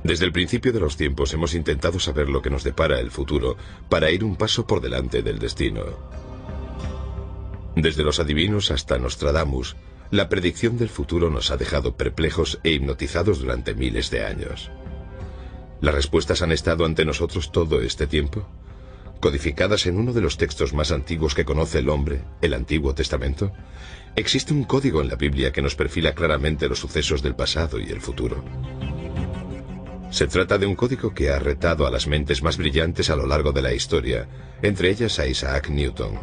Desde el principio de los tiempos hemos intentado saber lo que nos depara el futuro para ir un paso por delante del destino. Desde los adivinos hasta Nostradamus, la predicción del futuro nos ha dejado perplejos e hipnotizados durante miles de años. ¿Las respuestas han estado ante nosotros todo este tiempo? ¿Codificadas en uno de los textos más antiguos que conoce el hombre, el Antiguo Testamento? ¿Existe un código en la Biblia que nos perfila claramente los sucesos del pasado y el futuro? Se trata de un código que ha retado a las mentes más brillantes a lo largo de la historia, entre ellas a Isaac Newton.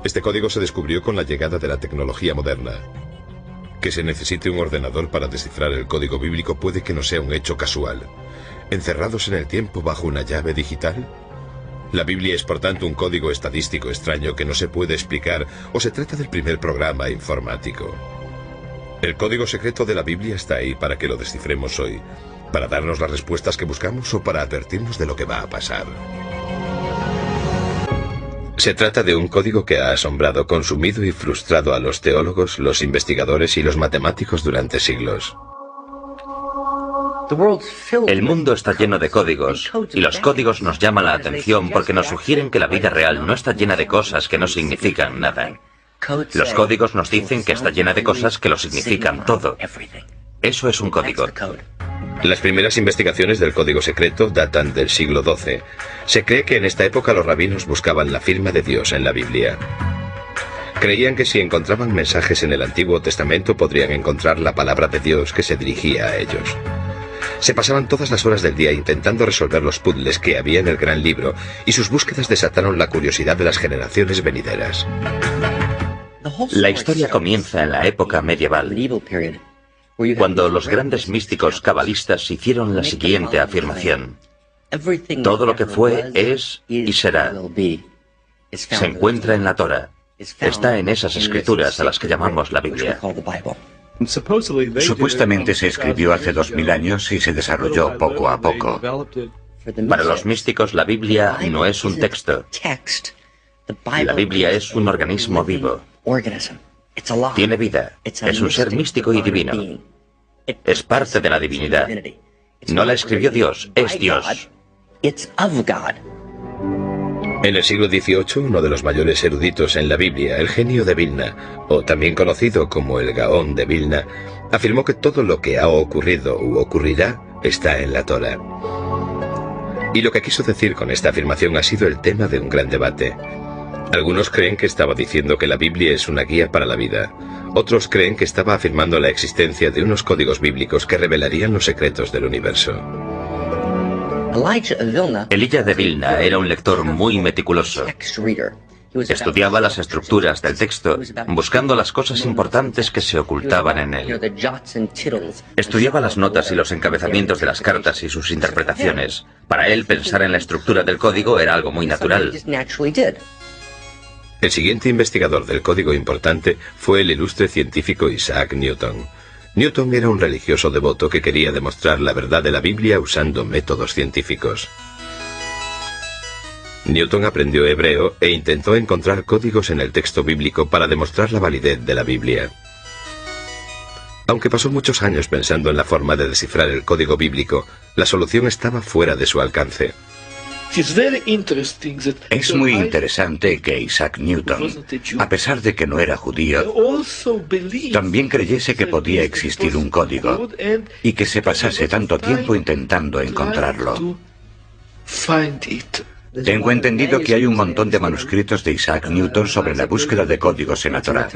Este código se descubrió con la llegada de la tecnología moderna. Que se necesite un ordenador para descifrar el código bíblico puede que no sea un hecho casual. ¿Encerrados en el tiempo bajo una llave digital? ¿La Biblia es por tanto un código estadístico extraño que no se puede explicar o se trata del primer programa informático? El código secreto de la Biblia está ahí para que lo descifremos hoy, para darnos las respuestas que buscamos o para advertirnos de lo que va a pasar. Se trata de un código que ha asombrado, consumido y frustrado a los teólogos, los investigadores y los matemáticos durante siglos. El mundo está lleno de códigos, y los códigos nos llaman la atención porque nos sugieren que la vida real no está llena de cosas que no significan nada. Los códigos nos dicen que está llena de cosas que lo significan todo. Eso es un código. Las primeras investigaciones del código secreto datan del siglo XII. Se cree que en esta época los rabinos buscaban la firma de Dios en la Biblia. Creían que si encontraban mensajes en el Antiguo Testamento podrían encontrar la palabra de Dios que se dirigía a ellos. Se pasaban todas las horas del día intentando resolver los puzzles que había en el gran libro, y sus búsquedas desataron la curiosidad de las generaciones venideras. La historia comienza en la época medieval, cuando los grandes místicos cabalistas hicieron la siguiente afirmación: todo lo que fue, es y será. Se encuentra en la Torá. Está en esas escrituras a las que llamamos la Biblia. Supuestamente se escribió hace 2000 años y se desarrolló poco a poco. Para los místicos, la Biblia no es un texto. La Biblia es un organismo vivo. Tiene vida. Es un ser místico y divino. Es parte de la divinidad. No la escribió Dios, es Dios. En el siglo XVIII, uno de los mayores eruditos en la Biblia, el genio de Vilna, o también conocido como el Gaón de Vilna, afirmó que todo lo que ha ocurrido u ocurrirá está en la Torá. Y lo que quiso decir con esta afirmación ha sido el tema de un gran debate. Algunos creen que estaba diciendo que la Biblia es una guía para la vida. Otros creen que estaba afirmando la existencia de unos códigos bíblicos que revelarían los secretos del universo. Elijah de Vilna era un lector muy meticuloso. Estudiaba las estructuras del texto, buscando las cosas importantes que se ocultaban en él. Estudiaba las notas y los encabezamientos de las cartas y sus interpretaciones. Para él, pensar en la estructura del código era algo muy natural. El siguiente investigador del código importante fue el ilustre científico Isaac Newton. Newton era un religioso devoto que quería demostrar la verdad de la Biblia usando métodos científicos. Newton aprendió hebreo e intentó encontrar códigos en el texto bíblico para demostrar la validez de la Biblia. Aunque pasó muchos años pensando en la forma de descifrar el código bíblico, la solución estaba fuera de su alcance. Es muy interesante que Isaac Newton, a pesar de que no era judío, también creyese que podía existir un código y que se pasase tanto tiempo intentando encontrarlo. Tengo entendido que hay un montón de manuscritos de Isaac Newton sobre la búsqueda de códigos en la Torá.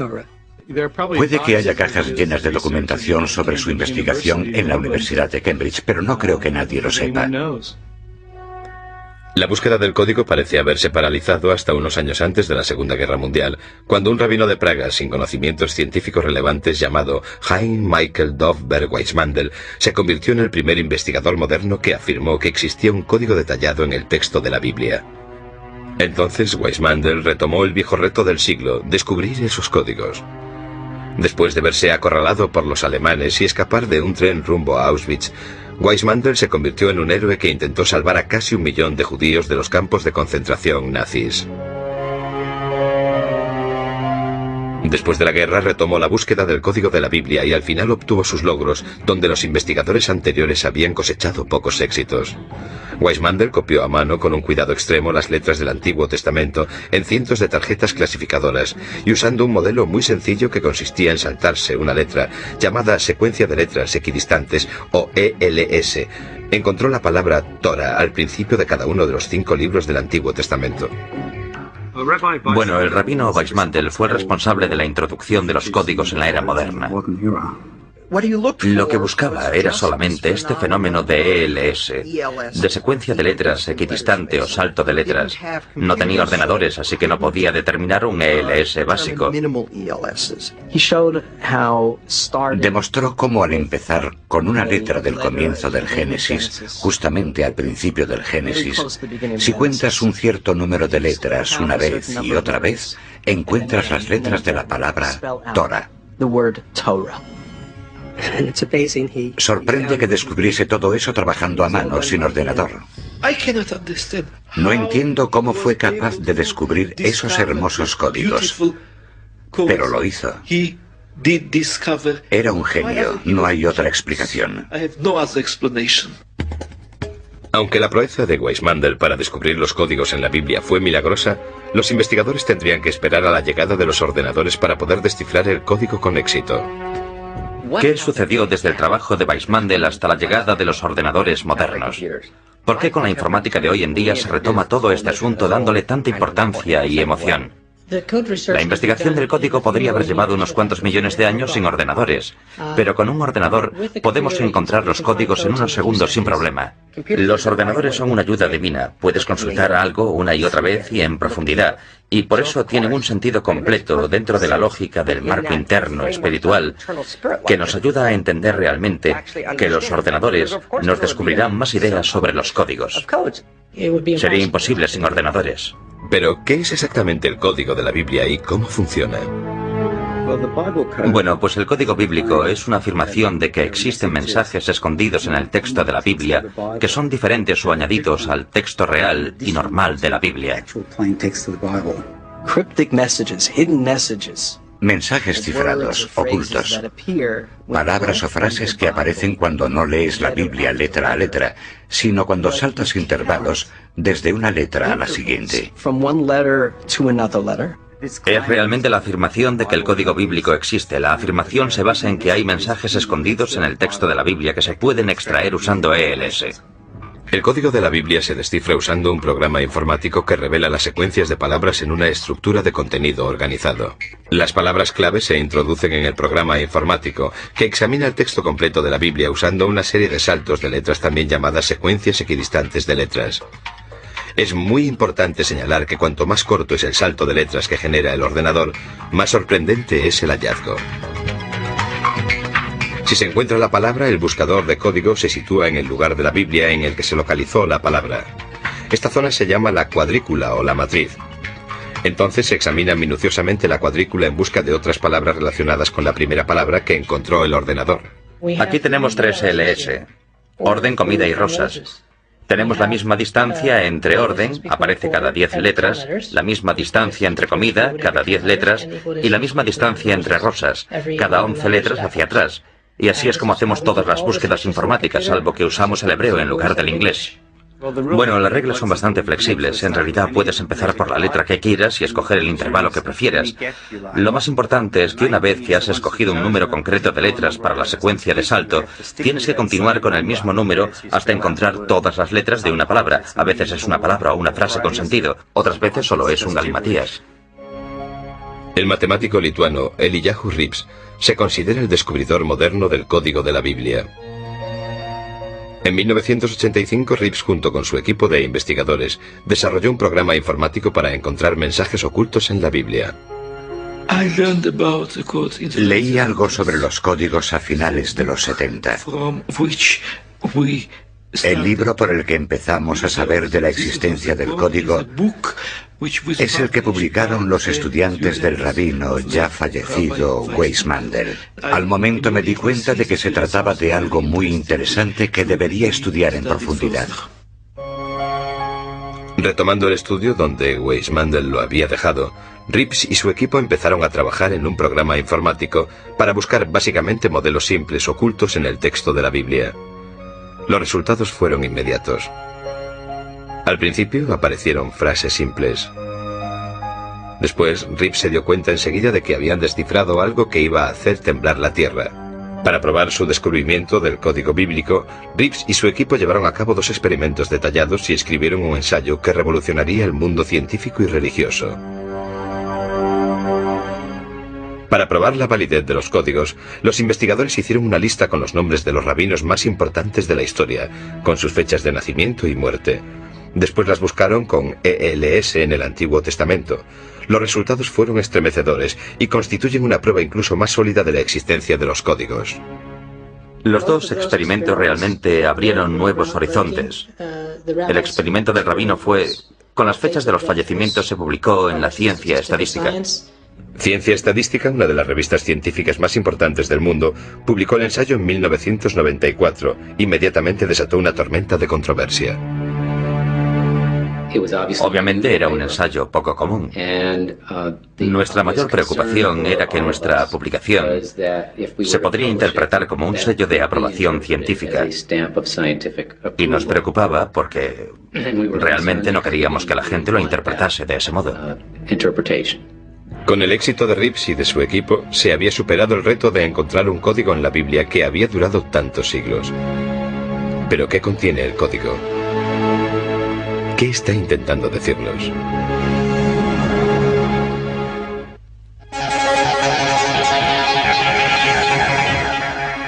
Puede que haya cajas llenas de documentación sobre su investigación en la Universidad de Cambridge, pero no creo que nadie lo sepa. La búsqueda del código parece haberse paralizado hasta unos años antes de la Segunda Guerra Mundial, cuando un rabino de Praga sin conocimientos científicos relevantes llamado Hein Michael Dovberg Weizmandel se convirtió en el primer investigador moderno que afirmó que existía un código detallado en el texto de la Biblia. Entonces Weizmandel retomó el viejo reto del siglo, descubrir esos códigos. Después de verse acorralado por los alemanes y escapar de un tren rumbo a Auschwitz, Weizmandel se convirtió en un héroe que intentó salvar a casi 1 millón de judíos de los campos de concentración nazis. Después de la guerra retomó la búsqueda del código de la Biblia y al final obtuvo sus logros, donde los investigadores anteriores habían cosechado pocos éxitos. Weissmandl copió a mano con un cuidado extremo las letras del Antiguo Testamento en cientos de tarjetas clasificadoras y usando un modelo muy sencillo que consistía en saltarse una letra, llamada secuencia de letras equidistantes o ELS. Encontró la palabra Torah al principio de cada uno de los 5 libros del Antiguo Testamento. Bueno, el rabino Weissmandl fue el responsable de la introducción de los códigos en la era moderna. Lo que buscaba era solamente este fenómeno de ELS, de secuencia de letras equidistante o salto de letras. No tenía ordenadores, así que no podía determinar un ELS básico. Demostró cómo al empezar con una letra del comienzo del Génesis, justamente al principio del Génesis, si cuentas un cierto número de letras una vez y otra vez, encuentras las letras de la palabra Torah. Sorprende que descubriese todo eso trabajando a mano, sin ordenador. No entiendo cómo fue capaz de descubrir esos hermosos códigos, pero lo hizo. Era un genio, no hay otra explicación. Aunque la proeza de Weissmandl para descubrir los códigos en la Biblia fue milagrosa, los investigadores tendrían que esperar a la llegada de los ordenadores para poder descifrar el código con éxito. ¿Qué sucedió desde el trabajo de Weissmandl hasta la llegada de los ordenadores modernos? ¿Por qué con la informática de hoy en día se retoma todo este asunto dándole tanta importancia y emoción? La investigación del código podría haber llevado unos cuantos millones de años sin ordenadores, pero con un ordenador podemos encontrar los códigos en unos segundos sin problema. Los ordenadores son una ayuda divina, puedes consultar algo una y otra vez y en profundidad, y por eso tienen un sentido completo dentro de la lógica del marco interno espiritual, que nos ayuda a entender realmente que los ordenadores nos descubrirán más ideas sobre los códigos. Sería imposible sin ordenadores. Pero, ¿qué es exactamente el código de la Biblia y cómo funciona? Bueno, pues el código bíblico es una afirmación de que existen mensajes escondidos en el texto de la Biblia que son diferentes o añadidos al texto real y normal de la Biblia. Mensajes cifrados, ocultos. Palabras o frases que aparecen cuando no lees la Biblia letra a letra, sino cuando saltas intervalos desde una letra a la siguiente. Es realmente la afirmación de que el código bíblico existe. La afirmación se basa en que hay mensajes escondidos en el texto de la Biblia que se pueden extraer usando ELS. El código de la Biblia se descifra usando un programa informático que revela las secuencias de palabras en una estructura de contenido organizado. Las palabras clave se introducen en el programa informático, que examina el texto completo de la Biblia usando una serie de saltos de letras también llamadas secuencias equidistantes de letras. Es muy importante señalar que cuanto más corto es el salto de letras que genera el ordenador, más sorprendente es el hallazgo. Si se encuentra la palabra, el buscador de código se sitúa en el lugar de la Biblia en el que se localizó la palabra. Esta zona se llama la cuadrícula o la matriz. Entonces se examina minuciosamente la cuadrícula en busca de otras palabras relacionadas con la primera palabra que encontró el ordenador. Aquí tenemos 3 LS: orden, comida y rosas. Tenemos la misma distancia entre orden, aparece cada 10 letras, la misma distancia entre comida, cada 10 letras, y la misma distancia entre rosas, cada 11 letras hacia atrás. Y así es como hacemos todas las búsquedas informáticas, salvo que usamos el hebreo en lugar del inglés. Bueno, las reglas son bastante flexibles. En realidad puedes empezar por la letra que quieras y escoger el intervalo que prefieras. Lo más importante es que una vez que has escogido un número concreto de letras para la secuencia de salto, tienes que continuar con el mismo número hasta encontrar todas las letras de una palabra. A veces es una palabra o una frase con sentido, otras veces solo es un galimatías. El matemático lituano Eliyahu Rips se considera el descubridor moderno del código de la Biblia. En 1985, Rips, junto con su equipo de investigadores, desarrolló un programa informático para encontrar mensajes ocultos en la Biblia. Leí algo sobre los códigos a finales de los 70. El libro por el que empezamos a saber de la existencia del código es el que publicaron los estudiantes del rabino ya fallecido Weissmandl. Al momento me di cuenta de que se trataba de algo muy interesante que debería estudiar en profundidad. Retomando el estudio donde Weissmandl lo había dejado, Rips y su equipo empezaron a trabajar en un programa informático para buscar básicamente modelos simples ocultos en el texto de la Biblia. Los resultados fueron inmediatos. Al principio aparecieron frases simples. Después, Rips se dio cuenta enseguida de que habían descifrado algo que iba a hacer temblar la tierra. Para probar su descubrimiento del código bíblico, Rips y su equipo llevaron a cabo 2 experimentos detallados y escribieron un ensayo que revolucionaría el mundo científico y religioso. Para probar la validez de los códigos, los investigadores hicieron una lista con los nombres de los rabinos más importantes de la historia, con sus fechas de nacimiento y muerte. Después las buscaron con ELS en el Antiguo Testamento. Los resultados fueron estremecedores y constituyen una prueba incluso más sólida de la existencia de los códigos. Los 2 experimentos realmente abrieron nuevos horizontes. El experimento del rabino fue... Con las fechas de los fallecimientos se publicó en la Ciencia Estadística. Ciencia Estadística, una de las revistas científicas más importantes del mundo, publicó el ensayo en 1994. Inmediatamente desató una tormenta de controversia. Obviamente era un ensayo poco común. Nuestra mayor preocupación era que nuestra publicación se podría interpretar como un sello de aprobación científica. Y nos preocupaba porque realmente no queríamos que la gente lo interpretase de ese modo. Con el éxito de Rips y de su equipo, se había superado el reto de encontrar un código en la Biblia que había durado tantos siglos. ¿Pero qué contiene el código? ¿Qué está intentando decirnos?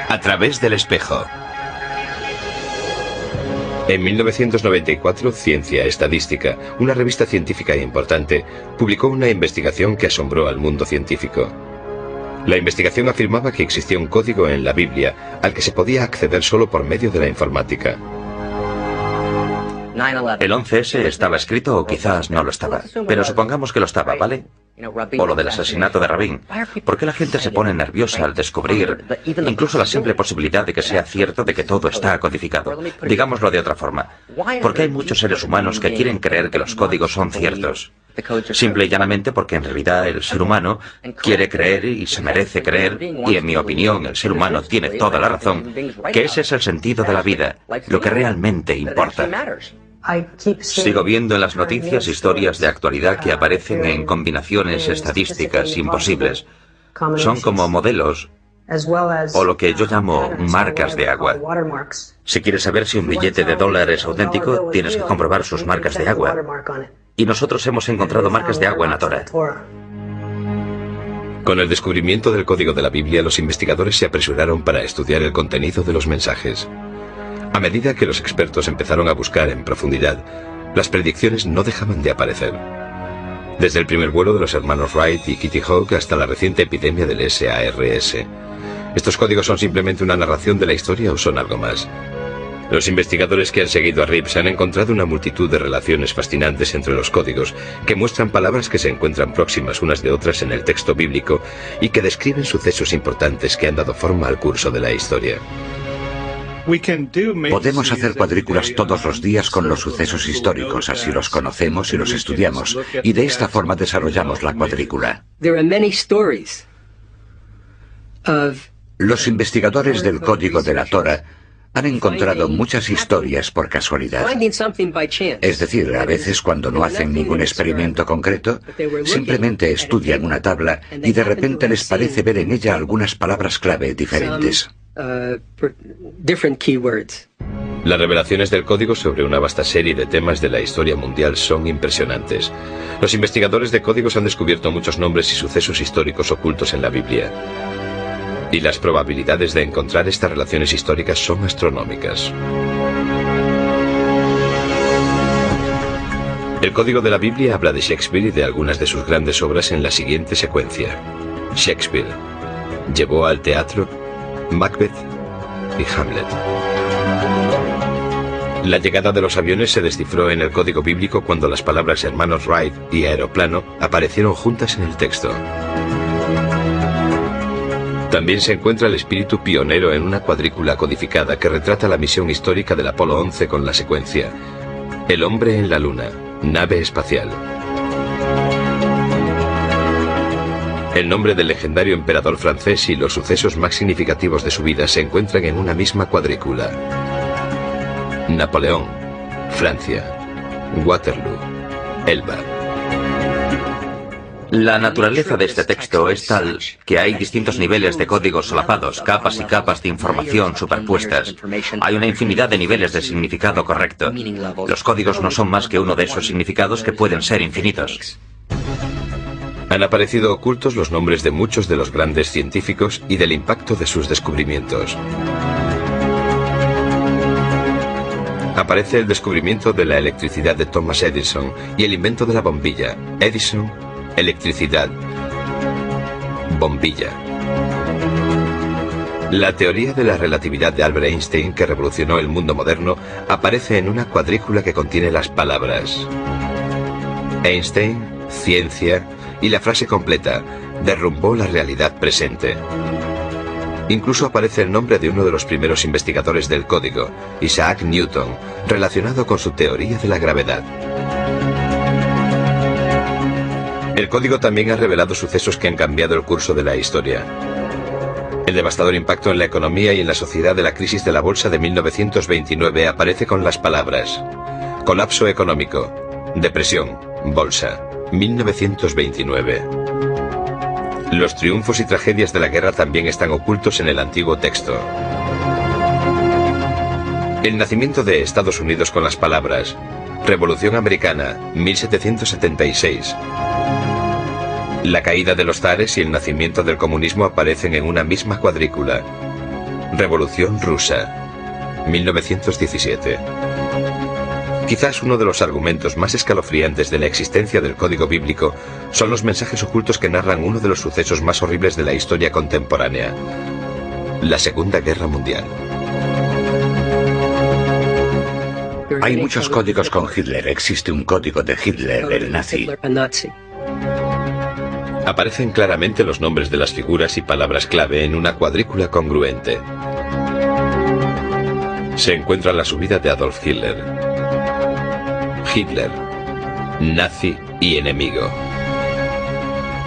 A través del espejo. En 1994, Ciencia Estadística, una revista científica importante, publicó una investigación que asombró al mundo científico. La investigación afirmaba que existía un código en la Biblia al que se podía acceder solo por medio de la informática. El 11S estaba escrito o quizás no lo estaba. Pero supongamos que lo estaba, ¿vale? O lo del asesinato de Rabin. ¿Por qué la gente se pone nerviosa al descubrir incluso la simple posibilidad de que sea cierto de que todo está codificado? Digámoslo de otra forma. ¿Por qué hay muchos seres humanos que quieren creer que los códigos son ciertos? Simple y llanamente porque en realidad el ser humano quiere creer y se merece creer, y en mi opinión el ser humano tiene toda la razón, que ese es el sentido de la vida, lo que realmente importa. Sigo viendo en las noticias historias de actualidad que aparecen en combinaciones estadísticas imposibles. Son como modelos, o lo que yo llamo marcas de agua. Si quieres saber si un billete de $1 es auténtico, tienes que comprobar sus marcas de agua. Y nosotros hemos encontrado marcas de agua en la Torá. Con el descubrimiento del código de la Biblia, los investigadores se apresuraron para estudiar el contenido de los mensajes. A medida que los expertos empezaron a buscar en profundidad, las predicciones no dejaban de aparecer. Desde el primer vuelo de los hermanos Wright y Kitty Hawk hasta la reciente epidemia del SARS. ¿Estos códigos son simplemente una narración de la historia o son algo más? Los investigadores que han seguido a Rips han encontrado una multitud de relaciones fascinantes entre los códigos, que muestran palabras que se encuentran próximas unas de otras en el texto bíblico y que describen sucesos importantes que han dado forma al curso de la historia. Podemos hacer cuadrículas todos los días con los sucesos históricos, así los conocemos y los estudiamos, y de esta forma desarrollamos la cuadrícula. Los investigadores del código de la Torá han encontrado muchas historias por casualidad. Es decir, a veces cuando no hacen ningún experimento concreto, simplemente estudian una tabla y de repente les parece ver en ella algunas palabras clave diferentes. Las revelaciones del código sobre una vasta serie de temas de la historia mundial son impresionantes. Los investigadores de códigos han descubierto muchos nombres y sucesos históricos ocultos en la Biblia. Y las probabilidades de encontrar estas relaciones históricas son astronómicas. El código de la Biblia habla de Shakespeare y de algunas de sus grandes obras en la siguiente secuencia. Shakespeare llevó al teatro Macbeth y Hamlet. La llegada de los aviones se descifró en el código bíblico cuando las palabras hermanos Wright y aeroplano aparecieron juntas en el texto. También se encuentra el espíritu pionero en una cuadrícula codificada que retrata la misión histórica del Apolo 11 con la secuencia: el hombre en la luna, nave espacial. El nombre del legendario emperador francés y los sucesos más significativos de su vida se encuentran en una misma cuadrícula. Napoleón, Francia. Waterloo, Elba. La naturaleza de este texto es tal que hay distintos niveles de códigos solapados, capas y capas de información superpuestas. Hay una infinidad de niveles de significado correcto. Los códigos no son más que uno de esos significados que pueden ser infinitos. Han aparecido ocultos los nombres de muchos de los grandes científicos y del impacto de sus descubrimientos. Aparece el descubrimiento de la electricidad de Thomas Edison y el invento de la bombilla. Edison, electricidad, bombilla. La teoría de la relatividad de Albert Einstein, que revolucionó el mundo moderno, aparece en una cuadrícula que contiene las palabras Einstein, ciencia y la frase completa: derrumbó la realidad presente. Incluso aparece el nombre de uno de los primeros investigadores del código, Isaac Newton, relacionado con su teoría de la gravedad. El código también ha revelado sucesos que han cambiado el curso de la historia. El devastador impacto en la economía y en la sociedad de la crisis de la bolsa de 1929 aparece con las palabras: colapso económico, depresión, bolsa, 1929. Los triunfos y tragedias de la guerra también están ocultos en el antiguo texto. El nacimiento de Estados Unidos con las palabras Revolución Americana, 1776. La caída de los zares y el nacimiento del comunismo aparecen en una misma cuadrícula. Revolución Rusa, 1917. Quizás uno de los argumentos más escalofriantes de la existencia del código bíblico son los mensajes ocultos que narran uno de los sucesos más horribles de la historia contemporánea: la Segunda Guerra Mundial. Hay muchos códigos con Hitler. Existe un código de Hitler, el nazi. Aparecen claramente los nombres de las figuras y palabras clave en una cuadrícula congruente. Se encuentra la subida de Adolf Hitler. Hitler, nazi y enemigo.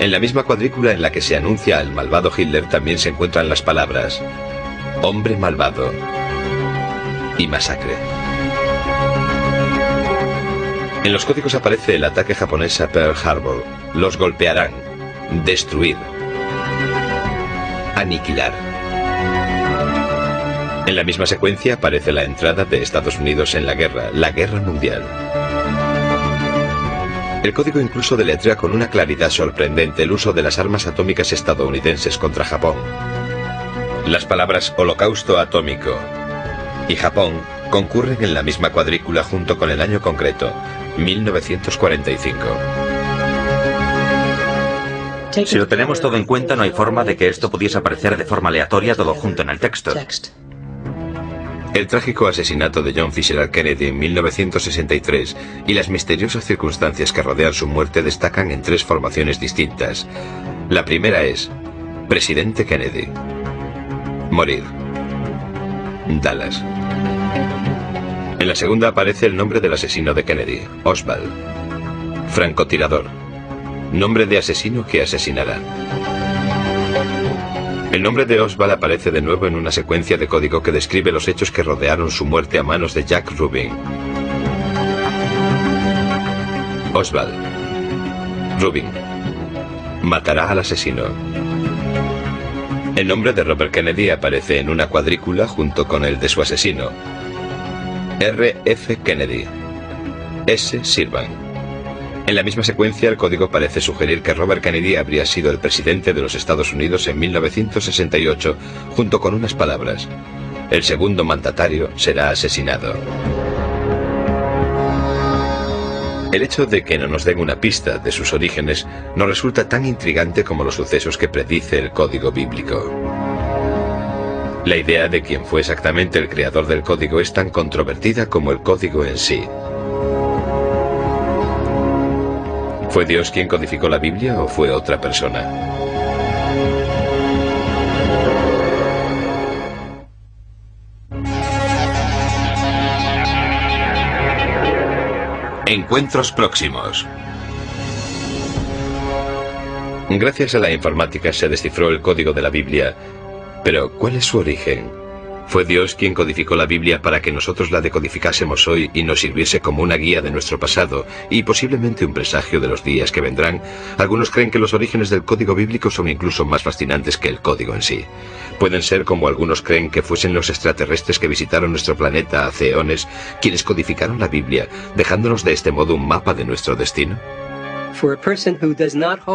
En la misma cuadrícula en la que se anuncia al malvado Hitler también se encuentran las palabras hombre malvado y masacre. En los códigos aparece el ataque japonés a Pearl Harbor. Los golpearán, destruir, aniquilar. En la misma secuencia aparece la entrada de Estados Unidos en la Guerra Mundial. El código incluso deletrea con una claridad sorprendente el uso de las armas atómicas estadounidenses contra Japón. Las palabras holocausto atómico y Japón concurren en la misma cuadrícula junto con el año concreto, 1945. Si lo tenemos todo en cuenta, no hay forma de que esto pudiese aparecer de forma aleatoria todo junto en el texto. El trágico asesinato de John Fitzgerald Kennedy en 1963 y las misteriosas circunstancias que rodean su muerte destacan en tres formaciones distintas. La primera es Presidente Kennedy. Morir. Dallas. En la segunda aparece el nombre del asesino de Kennedy, Oswald. Francotirador. Nombre de asesino que asesinará. El nombre de Oswald aparece de nuevo en una secuencia de código que describe los hechos que rodearon su muerte a manos de Jack Rubin. Oswald. Rubin. Matará al asesino. El nombre de Robert Kennedy aparece en una cuadrícula junto con el de su asesino. R.F. Kennedy. S. Sirvan. En la misma secuencia, el código parece sugerir que Robert Kennedy habría sido el presidente de los Estados Unidos en 1968, junto con unas palabras: el segundo mandatario será asesinado. El hecho de que no nos den una pista de sus orígenes nos resulta tan intrigante como los sucesos que predice el código bíblico. La idea de quién fue exactamente el creador del código es tan controvertida como el código en sí. ¿Fue Dios quien codificó la Biblia o fue otra persona? Encuentros próximos. Gracias a la informática se descifró el código de la Biblia, pero ¿cuál es su origen? ¿Fue Dios quien codificó la Biblia para que nosotros la decodificásemos hoy y nos sirviese como una guía de nuestro pasado y posiblemente un presagio de los días que vendrán? Algunos creen que los orígenes del código bíblico son incluso más fascinantes que el código en sí. Pueden ser como algunos creen que fuesen los extraterrestres que visitaron nuestro planeta hace eones quienes codificaron la Biblia, dejándonos de este modo un mapa de nuestro destino.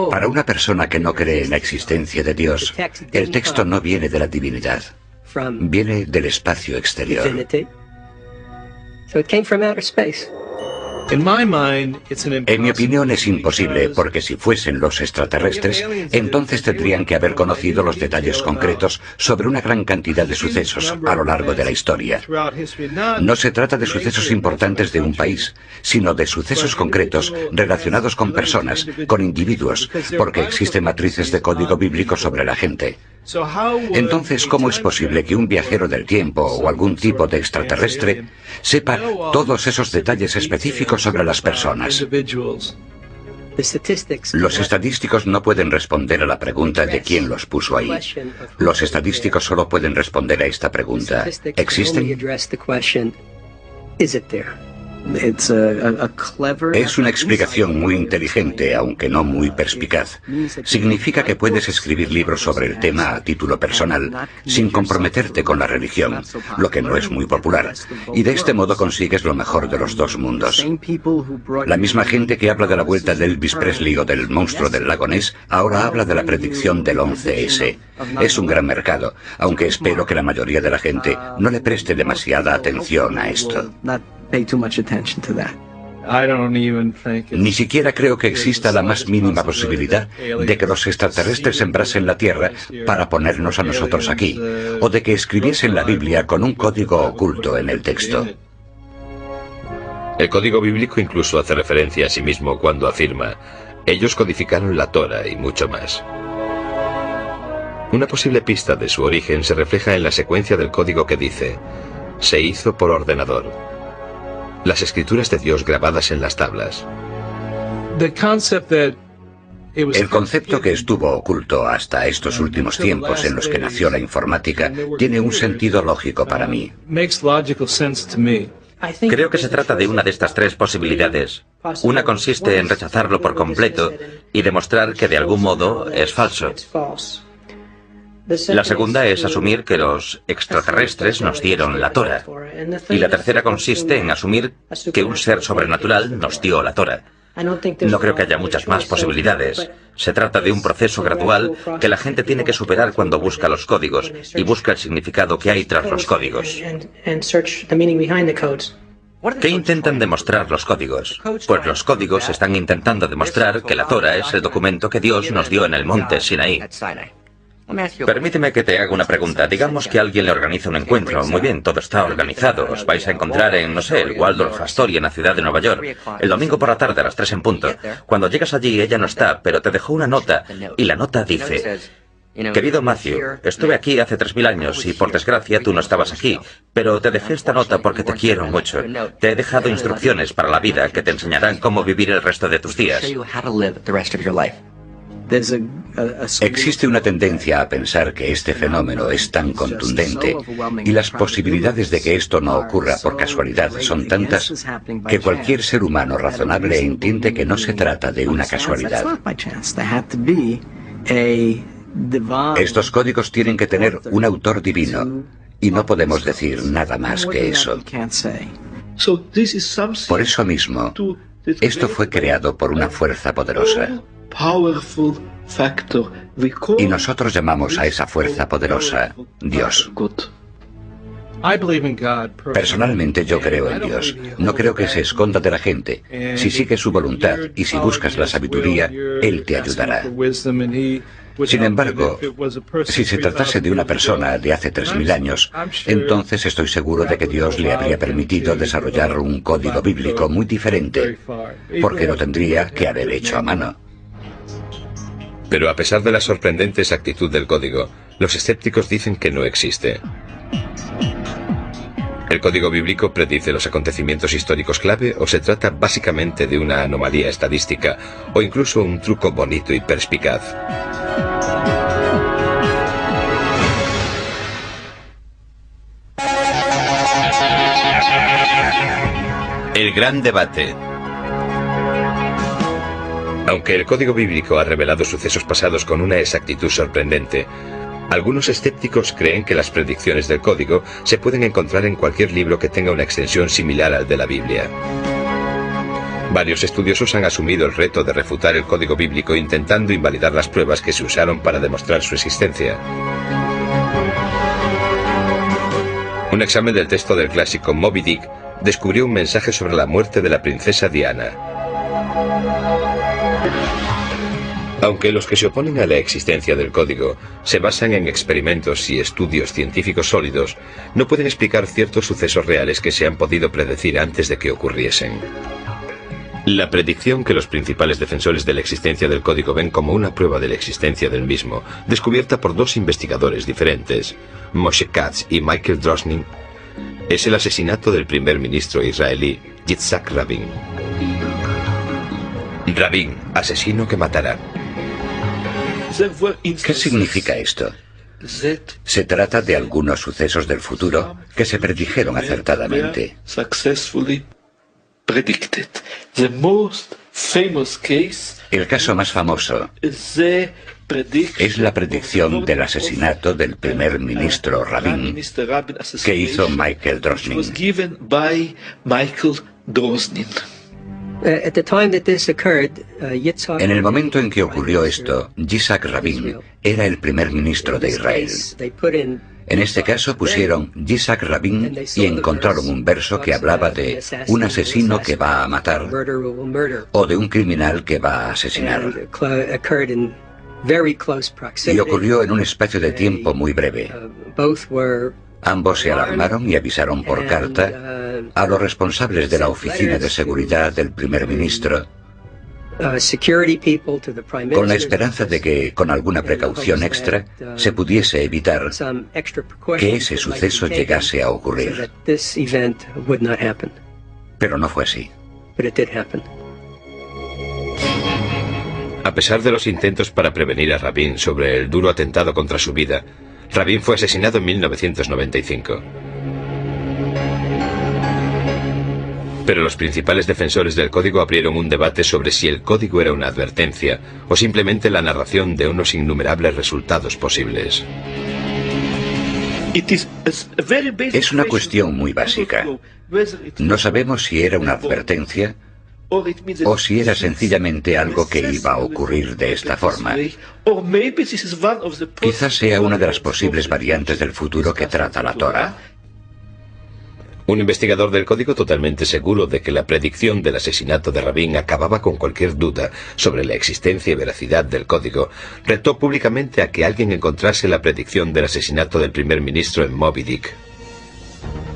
Para una persona que no cree en la existencia de Dios, el texto no viene de la divinidad. Viene del espacio exterior. En mi opinión es imposible, porque si fuesen los extraterrestres, entonces tendrían que haber conocido los detalles concretos sobre una gran cantidad de sucesos a lo largo de la historia. No se trata de sucesos importantes de un país, sino de sucesos concretos relacionados con personas, con individuos, porque existen matrices de código bíblico sobre la gente. Entonces, ¿cómo es posible que un viajero del tiempo o algún tipo de extraterrestre sepa todos esos detalles específicos sobre las personas? Los estadísticos no pueden responder a la pregunta de quién los puso ahí. Los estadísticos solo pueden responder a esta pregunta: ¿existen? Es una explicación muy inteligente, aunque no muy perspicaz. Significa que puedes escribir libros sobre el tema a título personal, sin comprometerte con la religión, lo que no es muy popular, y de este modo consigues lo mejor de los dos mundos. La misma gente que habla de la vuelta de Elvis Presley o del monstruo del lago Ness, ahora habla de la predicción del 11S. Es un gran mercado, aunque espero que la mayoría de la gente no le preste demasiada atención a esto. Ni siquiera creo que exista la más mínima posibilidad de que los extraterrestres sembrasen la Tierra para ponernos a nosotros aquí, o de que escribiesen la Biblia con un código oculto en el texto. El código bíblico incluso hace referencia a sí mismo cuando afirma: ellos codificaron la Torah y mucho más. Una posible pista de su origen se refleja en la secuencia del código que dice: se hizo por ordenador. Las escrituras de Dios grabadas en las tablas. El concepto que estuvo oculto hasta estos últimos tiempos en los que nació la informática tiene un sentido lógico para mí. Creo que se trata de una de estas tres posibilidades. Una consiste en rechazarlo por completo y demostrar que de algún modo es falso. La segunda es asumir que los extraterrestres nos dieron la Torah. Y la tercera consiste en asumir que un ser sobrenatural nos dio la Torah. No creo que haya muchas más posibilidades. Se trata de un proceso gradual que la gente tiene que superar cuando busca los códigos y busca el significado que hay tras los códigos. ¿Qué intentan demostrar los códigos? Pues los códigos están intentando demostrar que la Torah es el documento que Dios nos dio en el monte Sinaí. Permíteme que te haga una pregunta. Digamos que alguien le organiza un encuentro. Muy bien, todo está organizado. Os vais a encontrar en, no sé, el Waldorf Astoria en la ciudad de Nueva York. El domingo por la tarde a las 3 en punto. Cuando llegas allí, ella no está, pero te dejó una nota. Y la nota dice: querido Matthew, estuve aquí hace 3000 años y por desgracia tú no estabas aquí, pero te dejé esta nota porque te quiero mucho. Te he dejado instrucciones para la vida que te enseñarán cómo vivir el resto de tus días. Existe una tendencia a pensar que este fenómeno es tan contundente y las posibilidades de que esto no ocurra por casualidad son tantas que cualquier ser humano razonable entiende que no se trata de una casualidad. Estos códigos tienen que tener un autor divino y no podemos decir nada más que eso. Por eso mismo, esto fue creado por una fuerza poderosa. Y nosotros llamamos a esa fuerza poderosa Dios. Personalmente yo creo en Dios. No creo que se esconda de la gente. Si sigues su voluntad y si buscas la sabiduría, Él te ayudará. Sin embargo, si se tratase de una persona de hace 3000 años, entonces estoy seguro de que Dios le habría permitido desarrollar un código bíblico muy diferente, porque lo tendría que haber hecho a mano. Pero a pesar de la sorprendente exactitud del código, los escépticos dicen que no existe. ¿El código bíblico predice los acontecimientos históricos clave o se trata básicamente de una anomalía estadística o incluso un truco bonito y perspicaz? El gran debate. Aunque el código bíblico ha revelado sucesos pasados con una exactitud sorprendente, algunos escépticos creen que las predicciones del código se pueden encontrar en cualquier libro que tenga una extensión similar al de la Biblia. Varios estudiosos han asumido el reto de refutar el código bíblico intentando invalidar las pruebas que se usaron para demostrar su existencia. Un examen del texto del clásico Moby Dick descubrió un mensaje sobre la muerte de la princesa Diana. Aunque los que se oponen a la existencia del código se basan en experimentos y estudios científicos sólidos, no pueden explicar ciertos sucesos reales que se han podido predecir antes de que ocurriesen. La predicción que los principales defensores de la existencia del código ven como una prueba de la existencia del mismo, descubierta por dos investigadores diferentes, Moshe Katz y Michael Drosnin, es el asesinato del primer ministro israelí Yitzhak Rabin. Rabin, asesino que matará. ¿Qué significa esto? Se trata de algunos sucesos del futuro que se predijeron acertadamente. El caso más famoso es la predicción del asesinato del primer ministro Rabin que hizo Michael Drosnin. En el momento en que ocurrió esto, Yitzhak Rabin era el primer ministro de Israel. En este caso pusieron Yitzhak Rabin y encontraron un verso que hablaba de un asesino que va a matar o de un criminal que va a asesinar. Y ocurrió en un espacio de tiempo muy breve. Ambos se alarmaron y avisaron por carta a los responsables de la oficina de seguridad del primer ministro, con la esperanza de que, con alguna precaución extra, se pudiese evitar que ese suceso llegase a ocurrir. Pero no fue así. A pesar de los intentos para prevenir a Rabin sobre el duro atentado contra su vida, Rabin fue asesinado en 1995. Pero los principales defensores del código abrieron un debate sobre si el código era una advertencia o simplemente la narración de unos innumerables resultados posibles. Es una cuestión muy básica. No sabemos si era una advertencia o si era sencillamente algo que iba a ocurrir de esta forma. Quizás sea una de las posibles variantes del futuro que trata la Torá. Un investigador del código totalmente seguro de que la predicción del asesinato de Rabin acababa con cualquier duda sobre la existencia y veracidad del código, retó públicamente a que alguien encontrase la predicción del asesinato del primer ministro en Moby Dick.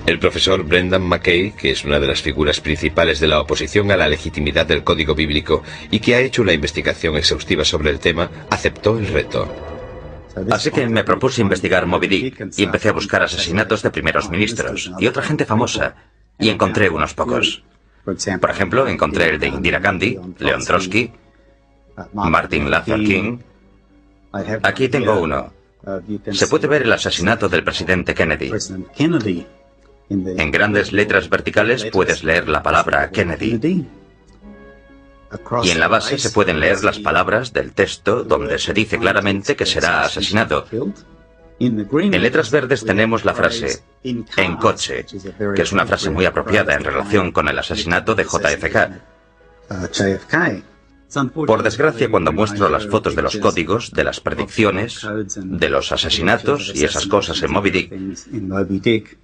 El profesor Brendan McKay, que es una de las figuras principales de la oposición a la legitimidad del código bíblico y que ha hecho una investigación exhaustiva sobre el tema, aceptó el reto. Así que me propuse investigar Moby Dick y empecé a buscar asesinatos de primeros ministros y otra gente famosa, y encontré unos pocos. Por ejemplo, encontré el de Indira Gandhi, Leon Trotsky, Martin Luther King. Aquí tengo uno. Se puede ver el asesinato del presidente Kennedy. En grandes letras verticales puedes leer la palabra Kennedy. Y en la base se pueden leer las palabras del texto donde se dice claramente que será asesinado. En letras verdes tenemos la frase "en coche", que es una frase muy apropiada en relación con el asesinato de JFK. Por desgracia, cuando muestro las fotos de los códigos, de las predicciones, de los asesinatos y esas cosas en Moby Dick,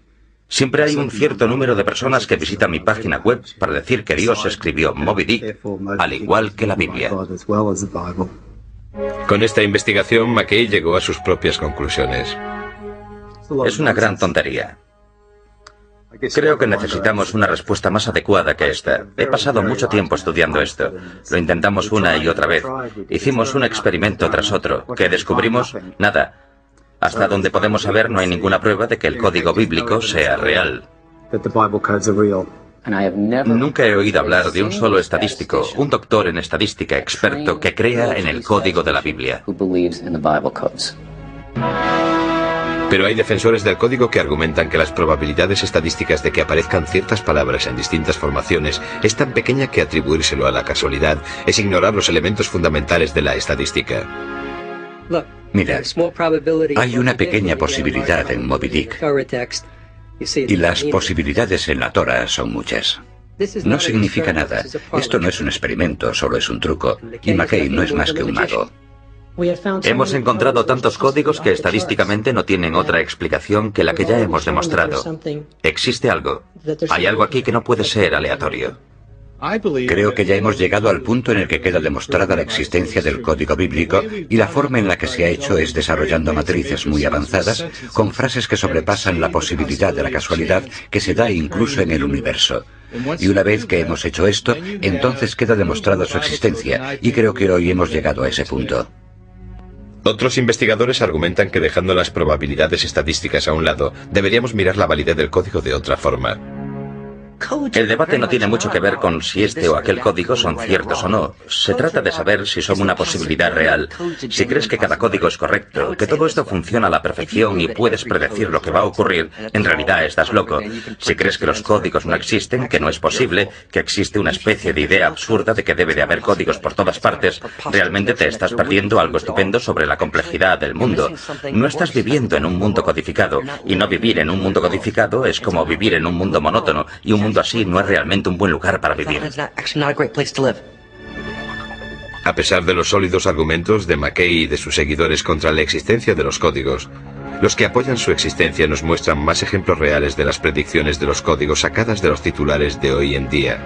siempre hay un cierto número de personas que visitan mi página web para decir que Dios escribió Moby Dick al igual que la Biblia. Con esta investigación, McKay llegó a sus propias conclusiones. Es una gran tontería. Creo que necesitamos una respuesta más adecuada que esta. He pasado mucho tiempo estudiando esto. Lo intentamos una y otra vez. Hicimos un experimento tras otro. ¿Qué descubrimos? Nada. Hasta donde podemos saber, no hay ninguna prueba de que el código bíblico sea real. Nunca he oído hablar de un solo estadístico, un doctor en estadística experto que crea en el código de la Biblia. Pero hay defensores del código que argumentan que las probabilidades estadísticas de que aparezcan ciertas palabras en distintas formaciones es tan pequeña que atribuírselo a la casualidad es ignorar los elementos fundamentales de la estadística. Mira, hay una pequeña posibilidad en Moby Dick, y las posibilidades en la Torah son muchas. No significa nada. Esto no es un experimento, solo es un truco, y McKay no es más que un mago. Hemos encontrado tantos códigos que estadísticamente no tienen otra explicación que la que ya hemos demostrado. Existe algo. Hay algo aquí que no puede ser aleatorio. Creo que ya hemos llegado al punto en el que queda demostrada la existencia del código bíblico y la forma en la que se ha hecho es desarrollando matrices muy avanzadas con frases que sobrepasan la posibilidad de la casualidad que se da incluso en el universo. Y una vez que hemos hecho esto, entonces queda demostrada su existencia y creo que hoy hemos llegado a ese punto. Otros investigadores argumentan que dejando las probabilidades estadísticas a un lado, deberíamos mirar la validez del código de otra forma. El debate no tiene mucho que ver con si este o aquel código son ciertos o no. Se trata de saber si son una posibilidad real. Si crees que cada código es correcto, que todo esto funciona a la perfección y puedes predecir lo que va a ocurrir, en realidad estás loco. Si crees que los códigos no existen, que no es posible, que existe una especie de idea absurda de que debe de haber códigos por todas partes, realmente te estás perdiendo algo estupendo sobre la complejidad del mundo. No estás viviendo en un mundo codificado, y no vivir en un mundo codificado es como vivir en un mundo monótono, y un mundo así no es realmente un buen lugar para vivir. A pesar de los sólidos argumentos de McKay y de sus seguidores contra la existencia de los códigos, los que apoyan su existencia nos muestran más ejemplos reales de las predicciones de los códigos sacadas de los titulares de hoy en día.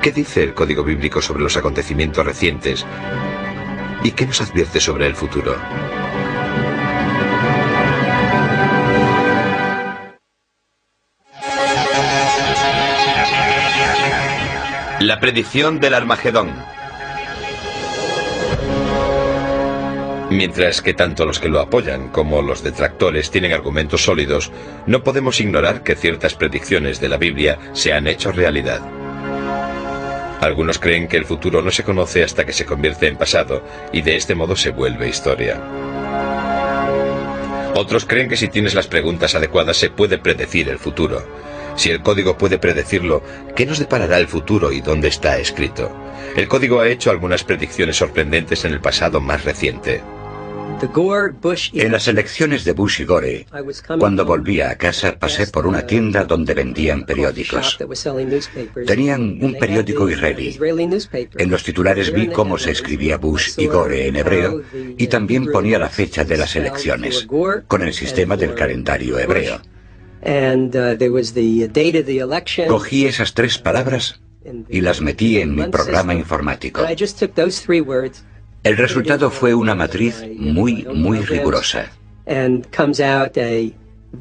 ¿Qué dice el código bíblico sobre los acontecimientos recientes? ¿Y qué nos advierte sobre el futuro? La predicción del Armagedón. Mientras que tanto los que lo apoyan como los detractores tienen argumentos sólidos, no podemos ignorar que ciertas predicciones de la Biblia se han hecho realidad. Algunos creen que el futuro no se conoce hasta que se convierte en pasado, y de este modo se vuelve historia. Otros creen que si tienes las preguntas adecuadas se puede predecir el futuro. Si el código puede predecirlo, ¿qué nos deparará el futuro y dónde está escrito? El código ha hecho algunas predicciones sorprendentes en el pasado más reciente. En las elecciones de Bush y Gore, cuando volvía a casa pasé por una tienda donde vendían periódicos. Tenían un periódico israelí. En los titulares vi cómo se escribía Bush y Gore en hebreo y también ponía la fecha de las elecciones, con el sistema del calendario hebreo. Cogí esas tres palabras y las metí en mi programa informático. El resultado fue una matriz muy rigurosa.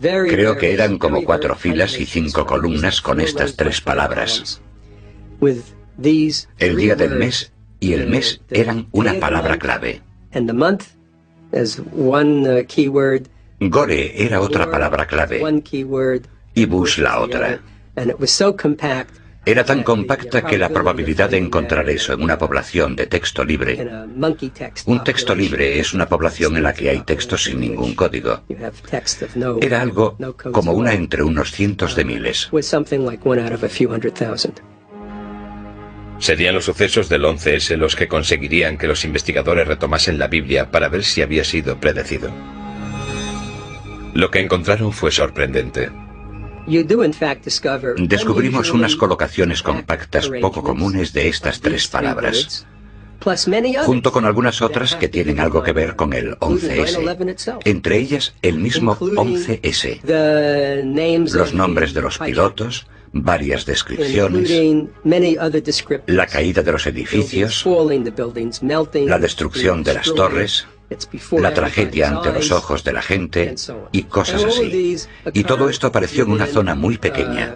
Creo que eran como 4 filas y 5 columnas con estas tres palabras. El día del mes y el mes eran una palabra clave. Gore era otra palabra clave y Bush la otra. Era tan compacta que la probabilidad de encontrar eso en una población de texto libre. Un texto libre es una población en la que hay texto sin ningún código. Era algo como una entre unos cientos de miles. Serían los sucesos del 11S los que conseguirían que los investigadores retomasen la Biblia para ver si había sido predecido. Lo que encontraron fue sorprendente. Descubrimos unas colocaciones compactas poco comunes de estas tres palabras, junto con algunas otras que tienen algo que ver con el 11S, entre ellas el mismo 11S, los nombres de los pilotos, varias descripciones, la caída de los edificios, la destrucción de las torres, la tragedia ante los ojos de la gente y cosas así. Y todo esto apareció en una zona muy pequeña.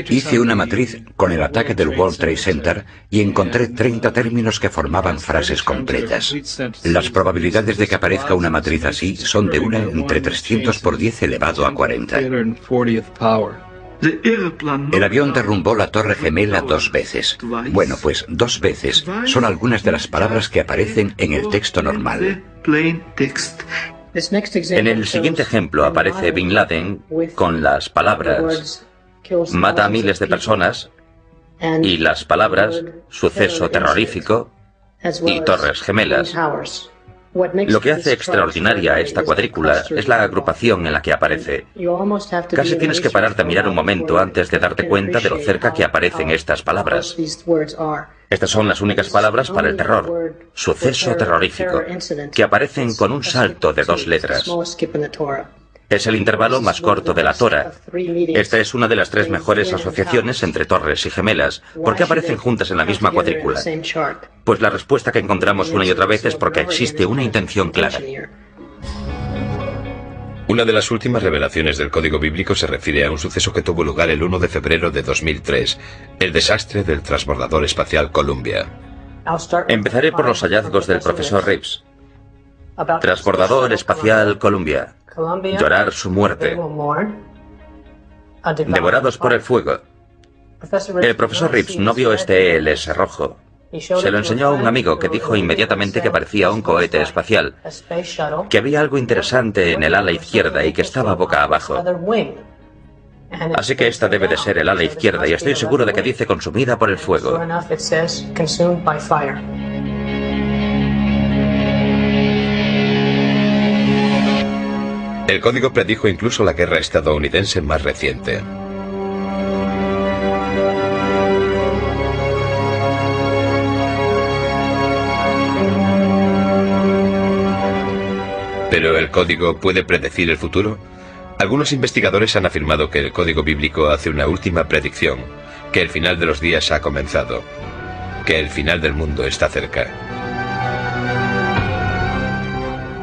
Hice una matriz con el ataque del World Trade Center y encontré 30 términos que formaban frases completas. Las probabilidades de que aparezca una matriz así son de 1 entre 300 por 10 elevado a 40. El avión derrumbó la Torre Gemela 2 veces. Bueno, pues 2 veces son algunas de las palabras que aparecen en el texto normal. En el siguiente ejemplo aparece Bin Laden con las palabras mata a miles de personas y las palabras suceso terrorífico y Torres Gemelas. Lo que hace extraordinaria esta cuadrícula es la agrupación en la que aparece. Casi tienes que pararte a mirar un momento antes de darte cuenta de lo cerca que aparecen estas palabras. Estas son las únicas palabras para el terror, suceso terrorífico, que aparecen con un salto de 2 letras. Es el intervalo más corto de la Torah. Esta es una de las 3 mejores asociaciones entre torres y gemelas. ¿Por qué aparecen juntas en la misma cuadrícula? Pues la respuesta que encontramos una y otra vez es porque existe una intención clara. Una de las últimas revelaciones del Código Bíblico se refiere a un suceso que tuvo lugar el 1 de febrero de 2003, el desastre del transbordador espacial Columbia. Empezaré por los hallazgos del profesor Reeves. Transbordador espacial Columbia. Llorar su muerte. Devorados por el fuego. El profesor Reeves no vio este ELS rojo. Se lo enseñó a un amigo que dijo inmediatamente que parecía un cohete espacial, que había algo interesante en el ala izquierda y que estaba boca abajo. Así que esta debe de ser el ala izquierda y estoy seguro de que dice consumida por el fuego. El código predijo incluso la guerra estadounidense más reciente. ¿Pero el código puede predecir el futuro? Algunos investigadores han afirmado que el código bíblico hace una última predicción, que el final de los días ha comenzado, que el final del mundo está cerca.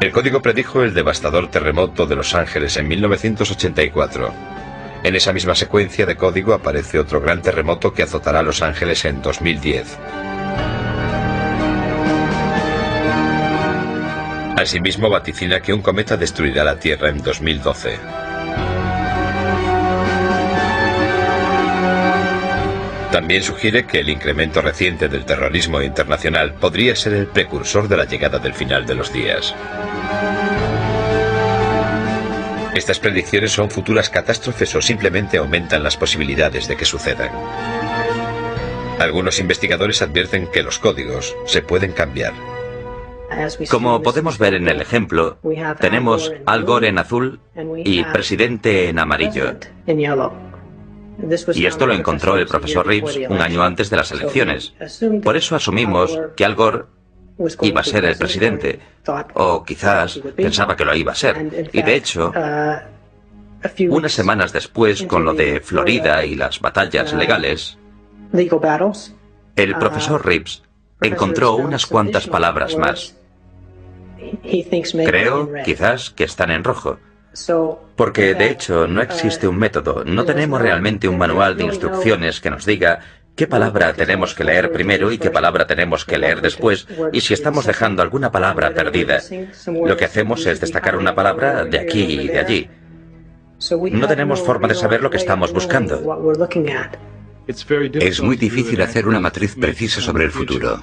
El código predijo el devastador terremoto de Los Ángeles en 1984. En esa misma secuencia de código aparece otro gran terremoto que azotará Los Ángeles en 2010. Asimismo vaticina que un cometa destruirá la Tierra en 2012. También sugiere que el incremento reciente del terrorismo internacional podría ser el precursor de la llegada del final de los días. ¿Estas predicciones son futuras catástrofes o simplemente aumentan las posibilidades de que sucedan? Algunos investigadores advierten que los códigos se pueden cambiar. Como podemos ver en el ejemplo, tenemos Al Gore en azul y presidente en amarillo. Y esto lo encontró el profesor Reeves un año antes de las elecciones. Por eso asumimos que Al Gore iba a ser el presidente, o quizás pensaba que lo iba a ser. Y de hecho, unas semanas después, con lo de Florida y las batallas legales, el profesor Reeves encontró unas cuantas palabras más. Creo, quizás, que están en rojo. Porque, de hecho, no existe un método, no tenemos realmente un manual de instrucciones que nos diga qué palabra tenemos que leer primero y qué palabra tenemos que leer después, y si estamos dejando alguna palabra perdida. Lo que hacemos es destacar una palabra de aquí y de allí. No tenemos forma de saber lo que estamos buscando. Es muy difícil hacer una matriz precisa sobre el futuro.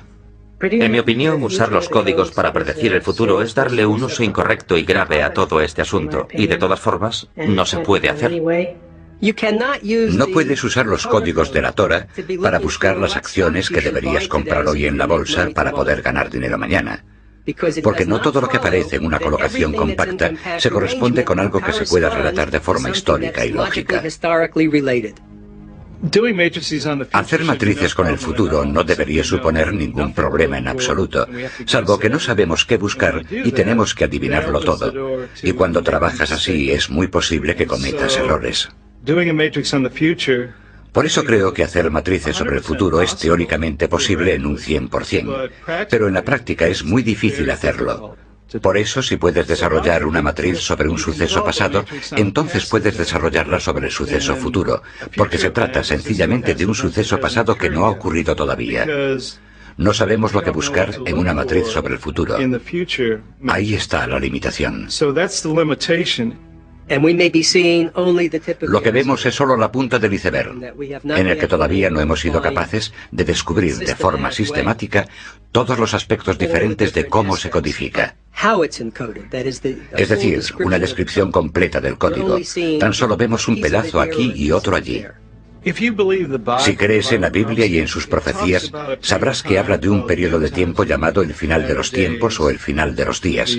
En mi opinión, usar los códigos para predecir el futuro es darle un uso incorrecto y grave a todo este asunto, y de todas formas, no se puede hacer. No puedes usar los códigos de la Torah para buscar las acciones que deberías comprar hoy en la bolsa para poder ganar dinero mañana. Porque no todo lo que aparece en una colocación compacta se corresponde con algo que se pueda relatar de forma histórica y lógica. Hacer matrices con el futuro no debería suponer ningún problema en absoluto, salvo que no sabemos qué buscar y tenemos que adivinarlo todo. Y cuando trabajas así es muy posible que cometas errores. Por eso creo que hacer matrices sobre el futuro es teóricamente posible en un 100%, pero en la práctica es muy difícil hacerlo. Por eso, si puedes desarrollar una matriz sobre un suceso pasado, entonces puedes desarrollarla sobre el suceso futuro, porque se trata sencillamente de un suceso pasado que no ha ocurrido todavía. No sabemos lo que buscar en una matriz sobre el futuro. Ahí está la limitación. Lo que vemos es solo la punta del iceberg, en el que todavía no hemos sido capaces de descubrir de forma sistemática todos los aspectos diferentes de cómo se codifica. Es decir, una descripción completa del código. Tan solo vemos un pedazo aquí y otro allí. Si crees en la Biblia y en sus profecías, sabrás que habla de un periodo de tiempo llamado el final de los tiempos o el final de los días.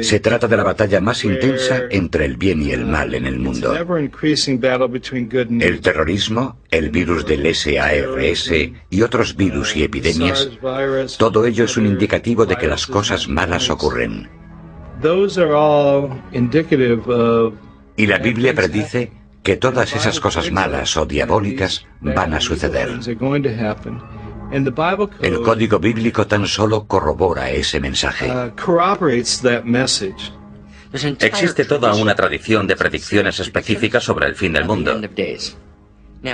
Se trata de la batalla más intensa entre el bien y el mal en el mundo. El terrorismo, el virus del SARS y otros virus y epidemias, todo ello es un indicativo de que las cosas malas ocurren. Y la Biblia predice que todas esas cosas malas o diabólicas van a suceder. El código bíblico tan solo corrobora ese mensaje. Existe toda una tradición de predicciones específicas sobre el fin del mundo.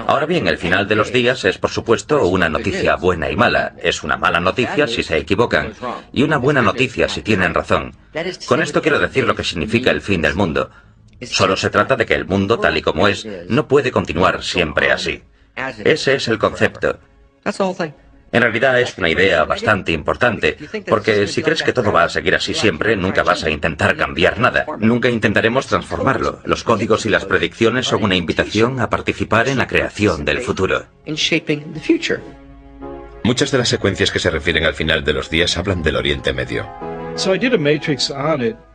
Ahora bien, el final de los días es, por supuesto, una noticia buena y mala. Es una mala noticia si se equivocan, y una buena noticia si tienen razón. Con esto quiero decir lo que significa el fin del mundo. Solo se trata de que el mundo, tal y como es, no puede continuar siempre así. Ese es el concepto. En realidad es una idea bastante importante, porque si crees que todo va a seguir así siempre, nunca vas a intentar cambiar nada. Nunca intentaremos transformarlo. Los códigos y las predicciones son una invitación a participar en la creación del futuro. Muchas de las secuencias que se refieren al final de los días hablan del Oriente Medio.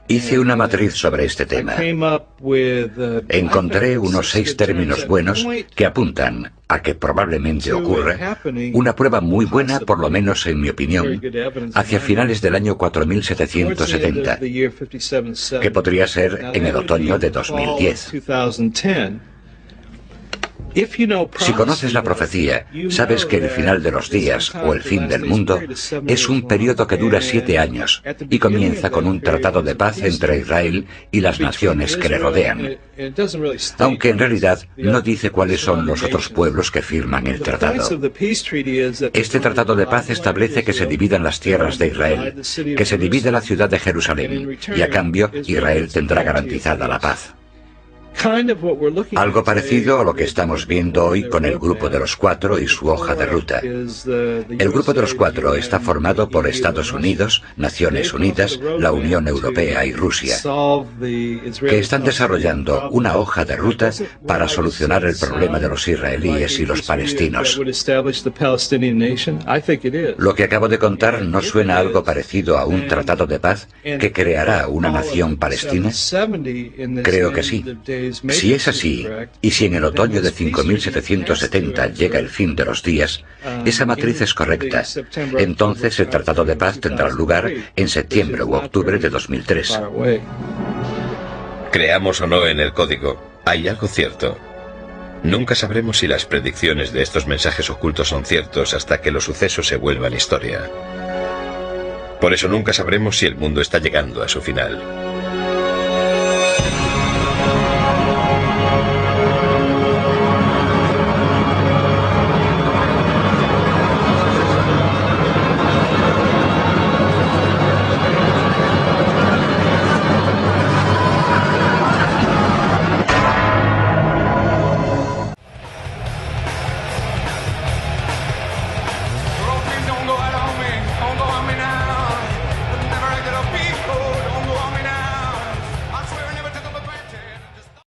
Hice una matriz sobre este tema. Encontré unos 6 términos buenos que apuntan a que probablemente ocurra una prueba muy buena, por lo menos en mi opinión, hacia finales del año 4770, que podría ser en el otoño de 2010. Si conoces la profecía, sabes que el final de los días, o el fin del mundo, es un periodo que dura 7 años y comienza con un tratado de paz entre Israel y las naciones que le rodean. Aunque en realidad no dice cuáles son los otros pueblos que firman el tratado. Este tratado de paz establece que se dividan las tierras de Israel, que se divide la ciudad de Jerusalén, y a cambio Israel tendrá garantizada la paz. Algo parecido a lo que estamos viendo hoy con el Grupo de los Cuatro y su hoja de ruta. El Grupo de los Cuatro está formado por Estados Unidos, Naciones Unidas, la Unión Europea y Rusia, que están desarrollando una hoja de ruta para solucionar el problema de los israelíes y los palestinos. Lo que acabo de contar no suena algo parecido a un tratado de paz que creará una nación palestina. Creo que sí. Si es así, y si en el otoño de 5770 llega el fin de los días, esa matriz es correcta. Entonces el tratado de paz tendrá lugar en septiembre u octubre de 2003. Creamos o no en el código, hay algo cierto. Nunca sabremos si las predicciones de estos mensajes ocultos son ciertos hasta que los sucesos se vuelvan historia. Por eso nunca sabremos si el mundo está llegando a su final.